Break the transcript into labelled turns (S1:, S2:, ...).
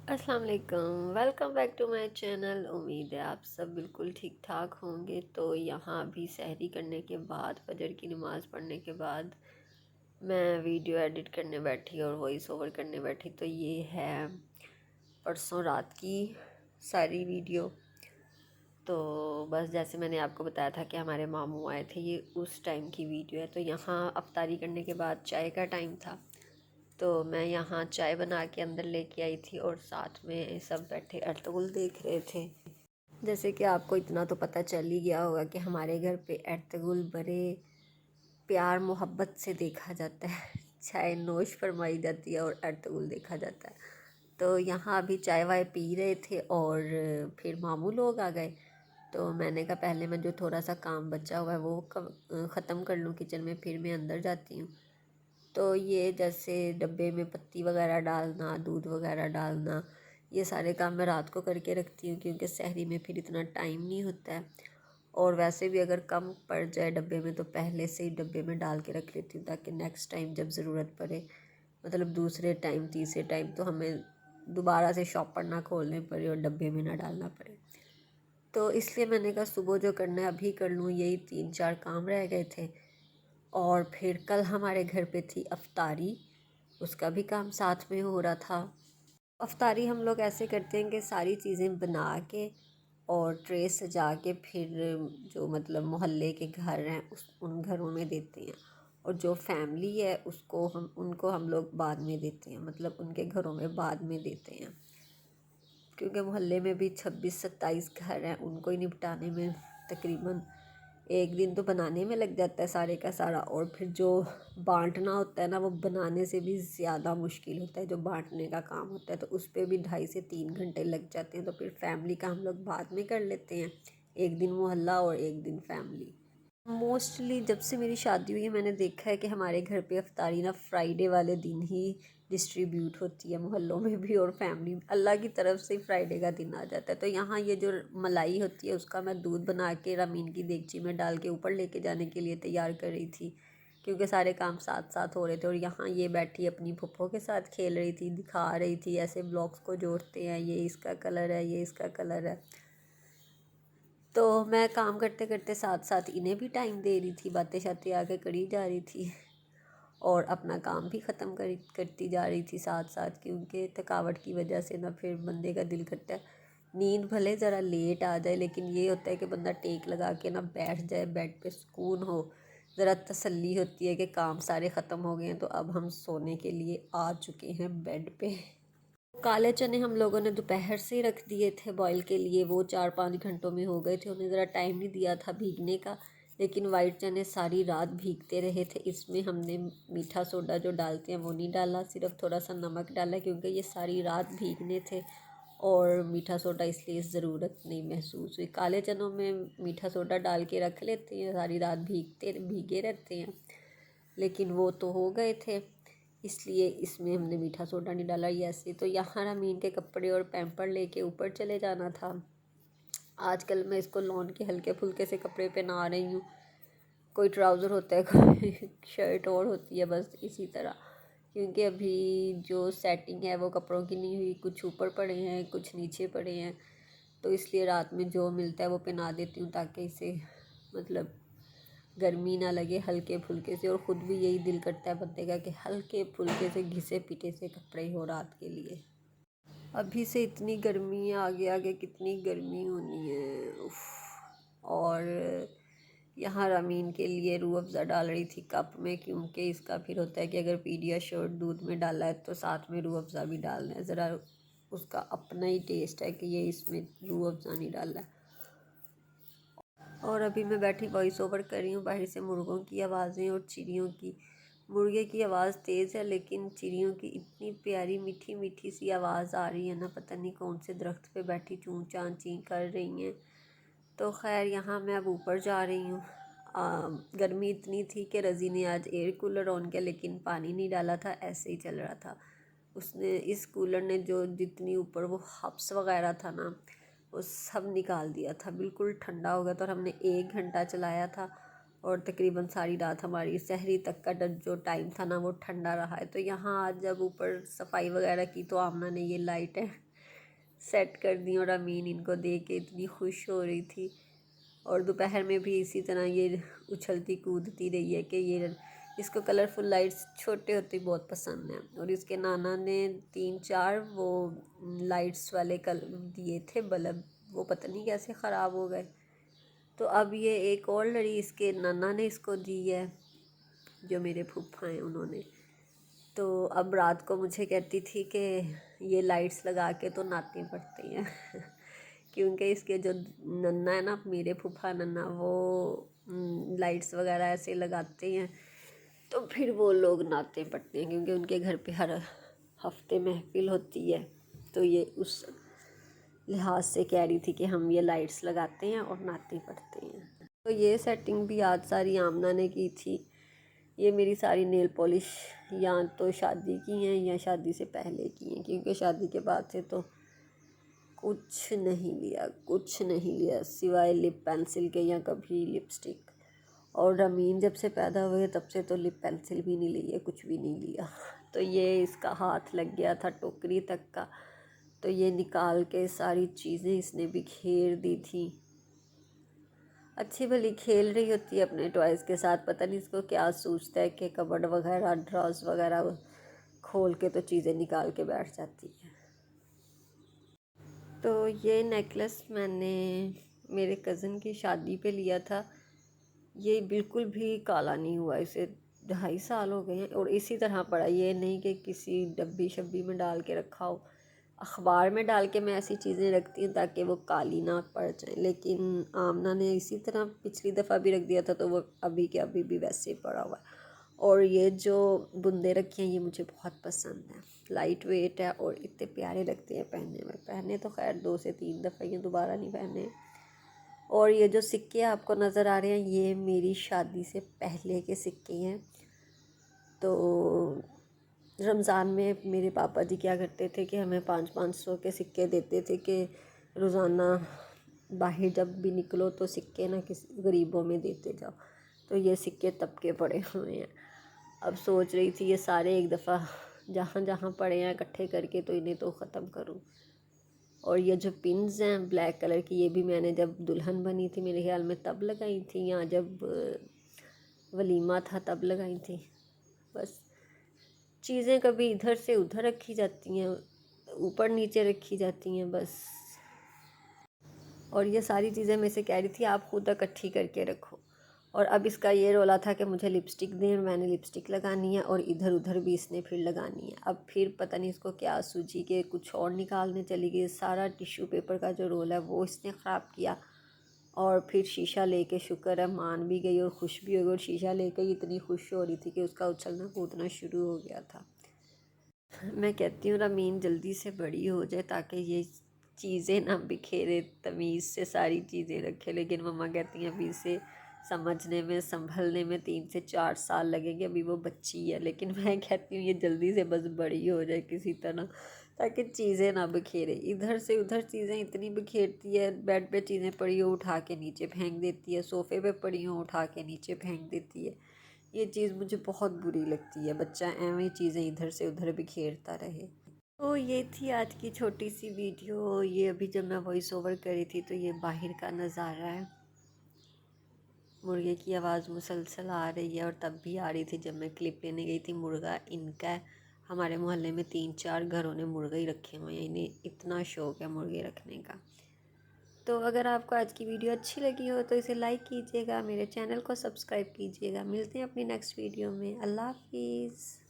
S1: अस्सलाम वालेकुम, welcome back to my channel. उम्मीद है आप सब बिल्कुल ठीक ठाक होंगे। तो यहाँ अभी सहरी करने के बाद, फजर की नमाज़ पढ़ने के बाद मैं वीडियो एडिट करने बैठी और वॉइस ओवर करने बैठी। तो ये है परसों रात की सारी वीडियो। तो बस जैसे मैंने आपको बताया था कि हमारे मामू आए थे, ये उस टाइम की वीडियो है। तो यहाँ अफ्तारी करने के बाद चाय का टाइम था, तो मैं यहाँ चाय बना के अंदर लेके आई थी और साथ में सब बैठे अर्तुगरुल देख रहे थे। जैसे कि आपको इतना तो पता चल ही गया होगा कि हमारे घर पे अर्तुगरुल बड़े प्यार मोहब्बत से देखा जाता है। चाय नोश फरमाई जाती है और अर्तुगरुल देखा जाता है। तो यहाँ अभी चाय वाय पी रहे थे और फिर मामू लोग आ गए। तो मैंने कहा पहले मैं जो थोड़ा सा काम बचा हुआ है वो ख़त्म कर लूँ किचन में, फिर मैं अंदर जाती हूँ। तो ये जैसे डब्बे में पत्ती वगैरह डालना, दूध वगैरह डालना, ये सारे काम मैं रात को करके रखती हूँ क्योंकि सहरी में फिर इतना टाइम नहीं होता है। और वैसे भी अगर कम पड़ जाए डब्बे में तो पहले से ही डब्बे में डाल के रख लेती हूँ ताकि नेक्स्ट टाइम जब ज़रूरत पड़े, मतलब दूसरे टाइम तीसरे टाइम, तो हमें दोबारा से शॉपर ना खोलने पड़े और डब्बे में ना डालना पड़े। तो इसलिए मैंने कहा सुबह जो करना है अभी कर लूँ, यही 3-4 काम रह गए थे। और फिर कल हमारे घर पे थी अफ्तारी, उसका भी काम साथ में हो रहा था। अफ्तारी हम लोग ऐसे करते हैं कि सारी चीज़ें बना के और ट्रे सजा के फिर जो मतलब मोहल्ले के घर हैं उन घरों में देते हैं, और जो फैमिली है उनको हम लोग बाद में देते हैं, मतलब उनके घरों में बाद में देते हैं। क्योंकि मोहल्ले में भी 26-27 घर हैं, उनको ही निपटाने में तकरीबन एक दिन तो बनाने में लग जाता है सारे का सारा, और फिर जो बांटना होता है ना वो बनाने से भी ज़्यादा मुश्किल होता है। जो बांटने का काम होता है तो उस पर भी 2.5 से 3 घंटे लग जाते हैं। तो फिर फैमिली का हम लोग बाद में कर लेते हैं, एक दिन मोहल्ला और एक दिन फैमिली। मोस्टली जब से मेरी शादी हुई है मैंने देखा है कि हमारे घर पे अफ्तारी ना फ्राइडे वाले दिन ही डिस्ट्रीब्यूट होती है, मोहल्लों में भी और फैमिली, अल्लाह की तरफ से फ्राइडे का दिन आ जाता है। तो यहाँ ये जो मलाई होती है उसका मैं दूध बना के रमीन की देगची में डाल के ऊपर लेके जाने के लिए तैयार कर रही थी, क्योंकि सारे काम साथ साथ हो रहे थे। और यहाँ ये बैठी अपनी फुफ्फो के साथ खेल रही थी, दिखा रही थी ऐसे ब्लॉक्स को जोड़ते हैं, ये इसका कलर है, ये इसका कलर है। तो मैं काम करते करते साथ साथ इन्हें भी टाइम दे रही थी, बातें शातें आगे करी जा रही थी और अपना काम भी ख़त्म करती जा रही थी साथ साथ, क्योंकि थकावट की वजह से ना फिर बंदे का दिल करता है नींद भले ज़रा लेट आ जाए, लेकिन ये होता है कि बंदा टेक लगा के ना बैठ जाए बेड पे, सुकून हो, ज़रा तसल्ली होती है कि काम सारे ख़त्म हो गए हैं तो अब हम सोने के लिए आ चुके हैं बेड पे। काले चने हम लोगों ने दोपहर से रख दिए थे बॉईल के लिए, वो 4-5 घंटों में हो गए थे, उन्हें ज़रा टाइम नहीं दिया था भीगने का। लेकिन वाइट चने सारी रात भीगते रहे थे। इसमें हमने मीठा सोडा जो डालते हैं वो नहीं डाला, सिर्फ थोड़ा सा नमक डाला क्योंकि ये सारी रात भीगने थे, और मीठा सोडा इसलिए ज़रूरत नहीं महसूस हुई। काले चनों में मीठा सोडा डाल के रख लेते हैं, सारी रात भीगे रहते हैं, लेकिन वो तो हो गए थे इसलिए इसमें हमने मीठा सोडा नहीं डाला। ये ऐसे तो यहाँ रमीन के कपड़े और पैम्पर लेके ऊपर चले जाना था। आजकल मैं इसको लॉन के हल्के फुल्के से कपड़े पहना रही हूँ, कोई ट्राउज़र होता है कोई शर्ट और होती है, बस इसी तरह। क्योंकि अभी जो सेटिंग है वो कपड़ों की नहीं हुई, कुछ ऊपर पड़े हैं कुछ नीचे पड़े हैं, तो इसलिए रात में जो मिलता है वो पहना देती हूँ ताकि इसे मतलब गर्मी ना लगे हल्के फुल्के से। और ख़ुद भी यही दिल करता है बंदे का कि हल्के फुल्के से घिसे पिटे से कपड़े हो रात के लिए। अभी से इतनी गर्मी है, आगे आगे कितनी गर्मी होनी है, उफ। और यहाँ रमीन के लिए रूह अफ़ज़ा डाल रही थी कप में, क्योंकि इसका फिर होता है कि अगर पीडियाश्योर दूध में डाला है तो साथ में रूह अफ़ज़ा भी डालना है, ज़रा उसका अपना ही टेस्ट है कि ये इसमें रूह अफ़ज़ा नहीं डाला है। और अभी मैं बैठी वॉइस ओवर कर रही हूँ, बाहर से मुर्गों की आवाज़ें और चिड़ियों की। मुर्गे की आवाज़ तेज़ है लेकिन चिड़ियों की इतनी प्यारी मीठी मीठी सी आवाज़ आ रही है ना, पता नहीं कौन से दरख्त पे बैठी चूँ चाँ ची कर रही हैं। तो खैर यहाँ मैं अब ऊपर जा रही हूँ। गर्मी इतनी थी कि रज़ी ने आज एयर कूलर ऑन किया लेकिन पानी नहीं डाला था, ऐसे ही चल रहा था। उसने इस कूलर ने जो जितनी ऊपर वो हब्स वगैरह था ना वो सब निकाल दिया था, बिल्कुल ठंडा हो गया था। और हमने 1 घंटा चलाया था और तकरीबन सारी रात हमारी सहरी तक का जो टाइम था ना वो ठंडा रहा है। तो यहाँ आज जब ऊपर सफाई वगैरह की तो आमना ने ये लाइट है सेट कर दी और अमीन इनको देख के इतनी खुश हो रही थी। और दोपहर में भी इसी तरह ये उछलती कूदती रही है कि ये इसको कलरफुल लाइट्स छोटे होते ही बहुत पसंद है। और इसके नाना ने 3-4 वो लाइट्स वाले कल दिए थे बल्ब, वो पता नहीं कैसे ख़राब हो गए। तो अब ये एक और लड़ी इसके नाना ने इसको दी है, जो मेरे फूफा हैं उन्होंने। तो अब रात को मुझे कहती थी कि ये लाइट्स लगा के तो नाती पड़ती हैं क्योंकि इसके जो नन्ना है ना, मेरे फूफा नन्ना, वो लाइट्स वगैरह ऐसे लगाते हैं तो फिर वो लोग नाते पड़ते हैं, क्योंकि उनके घर पे हर हफ्ते महफिल होती है। तो ये उस लिहाज से कह रही थी कि हम ये लाइट्स लगाते हैं और नाते पड़ते हैं। तो ये सेटिंग भी आज सारी आमना ने की थी। ये मेरी सारी नेल पॉलिश या तो शादी की हैं या शादी से पहले की हैं, क्योंकि शादी के बाद से तो कुछ नहीं लिया सिवाय लिप पेंसिल के या कभी लिपस्टिक। और रमीन जब से पैदा हुए तब से तो लिप पेंसिल भी नहीं ली है, कुछ भी नहीं लिया। तो ये इसका हाथ लग गया था टोकरी तक का, तो ये निकाल के सारी चीज़ें इसने बिखेर दी थी। अच्छी भली खेल रही होती है अपने टॉयज़ के साथ, पता नहीं इसको क्या सोचता है कि कबर्ड वगैरह ड्रॉज वगैरह खोल के तो चीज़ें निकाल के बैठ जाती है। तो ये नेकलेस मैंने मेरे कज़न की शादी पे लिया था। ये बिल्कुल भी काला नहीं हुआ, इसे 2.5 साल हो गए हैं और इसी तरह पड़ा। ये नहीं कि किसी डब्बी शब्बी में डाल के रखा हो। अखबार में डाल के मैं ऐसी चीज़ें रखती हूँ ताकि वो काली ना पड़ जाए, लेकिन आमना ने इसी तरह पिछली दफ़ा भी रख दिया था तो वो अभी के अभी भी वैसे ही पड़ा हुआ है। और ये जो बुंदे रखे हैं ये मुझे बहुत पसंद है, लाइट वेट है और इतने प्यारे लगते हैं पहनने में। पहने तो खैर 2 से 3 दफ़ा, ये दोबारा नहीं पहने। और ये जो सिक्के आपको नज़र आ रहे हैं ये मेरी शादी से पहले के सिक्के हैं। तो रमज़ान में मेरे पापा जी क्या करते थे कि हमें 500-500 के सिक्के देते थे कि रोज़ाना बाहर जब भी निकलो तो सिक्के ना किसी गरीबों में देते जाओ। तो ये सिक्के तब के पड़े हुए हैं। अब सोच रही थी ये सारे एक दफ़ा जहाँ जहाँ पड़े हैं इकट्ठे करके तो इन्हें तो ख़त्म करूँ। और ये जो पिन्स हैं ब्लैक कलर की, ये भी मैंने जब दुल्हन बनी थी मेरे ख्याल में तब लगाई थी, या जब वलीमा था तब लगाई थी। बस चीज़ें कभी इधर से उधर रखी जाती हैं, ऊपर नीचे रखी जाती हैं बस। और ये सारी चीज़ें मैं से कह रही थी आप खुद इकट्ठी करके रखो। और अब इसका ये रोला था कि मुझे लिपस्टिक दें, मैंने लिपस्टिक लगानी है और इधर उधर भी इसने फिर लगानी है। अब फिर पता नहीं इसको क्या सूझी कि कुछ और निकालने चली गई। सारा टिश्यू पेपर का जो रोल है वो इसने ख़राब किया। और फिर शीशा लेके शुक्र है मान भी गई और खुश भी हो गई। और शीशा लेके ही इतनी खुश हो रही थी कि उसका उछलना कूदना शुरू हो गया था। मैं कहती हूँ रमीन जल्दी से बड़ी हो जाए ताकि ये चीज़ें ना बिखेरे, तमीज़ से सारी चीज़ें रखे। लेकिन मम्मा कहती हैं अभी इसे समझने में संभलने में 3 से 4 साल लगेंगे, अभी वो बच्ची है। लेकिन मैं कहती हूँ ये जल्दी से बस बड़ी हो जाए किसी तरह, ताकि चीज़ें ना बिखेरे। इधर से उधर चीज़ें इतनी बिखेरती है, बेड पे चीज़ें पड़ी हो उठा के नीचे फेंक देती है, सोफ़े पे पड़ी हो उठा के नीचे फेंक देती है। ये चीज़ मुझे बहुत बुरी लगती है, बच्चा ऐਵੇਂ चीज़ें इधर से उधर बिखेरता रहे। तो ये थी आज की छोटी सी वीडियो। ये अभी जब मैं वॉइस ओवर करी थी तो ये बाहर का नज़ारा है। मुर्गे की आवाज़ मुसलसल आ रही है और तब भी आ रही थी जब मैं क्लिप लेने गई थी। मुर्गा इनका है, हमारे मोहल्ले में 3-4 घरों ने मुर्गा ही रखे हुए हैं, इन्हें इतना शौक़ है मुर्गे रखने का। तो अगर आपको आज की वीडियो अच्छी लगी हो तो इसे लाइक कीजिएगा, मेरे चैनल को सब्सक्राइब कीजिएगा। मिलते हैं अपनी नेक्स्ट वीडियो में। अल्लाह हाफिज़।